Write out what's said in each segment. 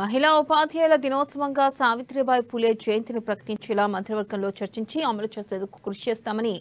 మహిళా ఉపాధ్యాయుల దినోత్సవంగా సావిత్రిబాయి పూలే జయంతిని ప్రకటించేలా మంత్రివర్గంలో చర్చించి అమలు చేసేందుకు కృషి చేస్తామని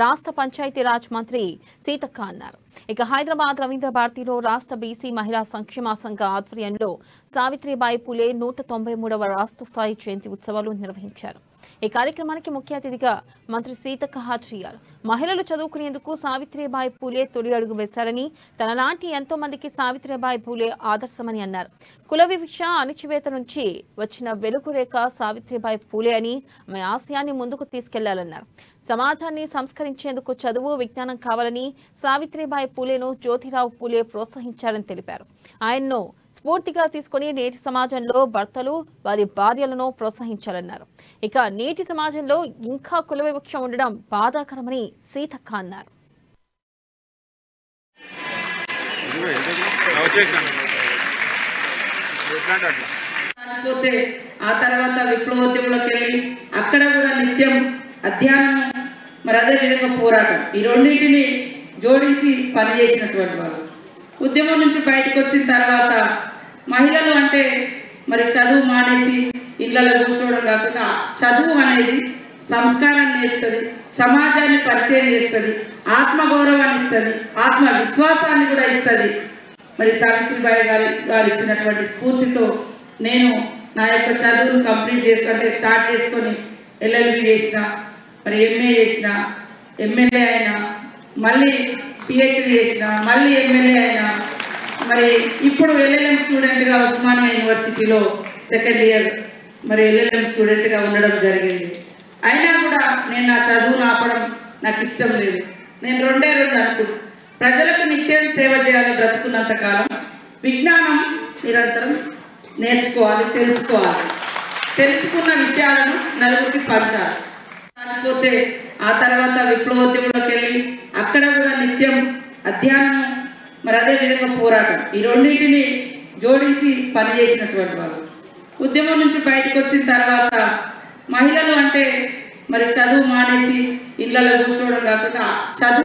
రాష్ట్ర పంచాయతీరాజ్ మంత్రి సీతక్క అన్నారు. ఇక హైదరాబాద్ రవీంద్ర భారతిలో రాష్ట్ర బీసీ మహిళా సంక్షేమ సంఘ ఆధ్వర్యంలో సావిత్రిబాయి పూలే 193వ రాష్ట్ర స్థాయి జయంతి ఉత్సవాలు నిర్వహించారు. ఈ కార్యక్రమానికి ముఖ్య అతిథిగా మంత్రి సీతక్క హాజరయ్యారు. మహిళలు చదువుకునేందుకు సావిత్రిబాయి పూలే తొలి అడుగు వేశారని, తనలాంటి ఎంతో మందికి సావిత్రిబాయి పూలే ఆదర్శమని అన్నారు. కుల వివక్ష, అణచివేత నుంచి వచ్చిన వెలుగురేఖ సావిత్రిబాయి పూలే అని ఆమె ఆశయాన్ని ముందుకు తీసుకెళ్లాలన్నారు. సమాజాన్ని సంస్కరించేందుకు చదువు, విజ్ఞానం కావాలని సావిత్రిబాయి పూలేను జ్యోతిరావు పూలే ప్రోత్సహించారని తెలిపారు. ఆయన్ను స్ఫూర్తిగా తీసుకుని నేటి సమాజంలో భర్తలు వారి భార్యలను ప్రోత్సహించాలన్నారు. ఇక నేటి సమాజంలో ఇంకా కుల వివక్ష ఉండడం బాధాకరమని సీతక్క అన్నారు. ఆ తర్వాత విప్లవోద్యమంలోకి వెళ్ళి అక్కడ కూడా నిత్యం అధ్యయనం, మరి అదే విధంగా పోరాటం, ఈ రెండింటిని జోడించి పనిచేసినటువంటి వాళ్ళు. ఉద్యమం నుంచి బయటకు వచ్చిన తర్వాత మహిళలు అంటే మరి చదువు మానేసి ఇళ్లలో కూర్చోవడం కాకుండా చదువు అనేది సంస్కారాన్ని నేర్పుతుంది, సమాజాన్ని పరిచయం చేస్తుంది, ఆత్మగౌరవాన్ని ఇస్తుంది, ఆత్మవిశ్వాసాన్ని కూడా ఇస్తుంది. మరి సావిత్రిబాయి గారు ఇచ్చినటువంటి స్ఫూర్తితో నేను నా యొక్క చదువును కంప్లీట్ చేసుకుంటే స్టార్ట్ చేసుకొని LLB చేసిన, మరి MA చేసిన, ఎమ్మెల్యే అయినా, మళ్ళీ PhD చేసిన, మళ్ళీ ఎమ్మెల్యే అయినా, మరి ఇప్పుడు LLM స్టూడెంట్గా ఉస్మానియా యూనివర్సిటీలో సెకండ్ ఇయర్ మరి LLM స్టూడెంట్గా ఉండడం జరిగింది. అయినా కూడా నేను నా చదువును ఆపడం నాకు ఇష్టం లేదు. నేను రెండే అనుకుంటున్నాను, ప్రజలకు నిత్యం సేవ చేయాలి. బ్రతుకున్నంత కాలం విజ్ఞానం నిరంతరం నేర్చుకోవాలి, తెలుసుకోవాలి, తెలుసుకున్న విషయాలను నలుగురికి పంచాలి. కాకపోతే ఆ తర్వాత విప్లవోద్యమంలోకి వెళ్ళి అక్కడ కూడా నిత్యం అధ్యయనం, మరి అదే విధంగా పోరాటం, ఈ రెండింటిని జోడించి పనిచేసినటువంటి వాళ్ళు. ఉద్యమం నుంచి బయటకు వచ్చిన తర్వాత మహిళలు అంటే మరి చదువు మానేసి ఇళ్లలో కూర్చోవడం కాకుండా చదువు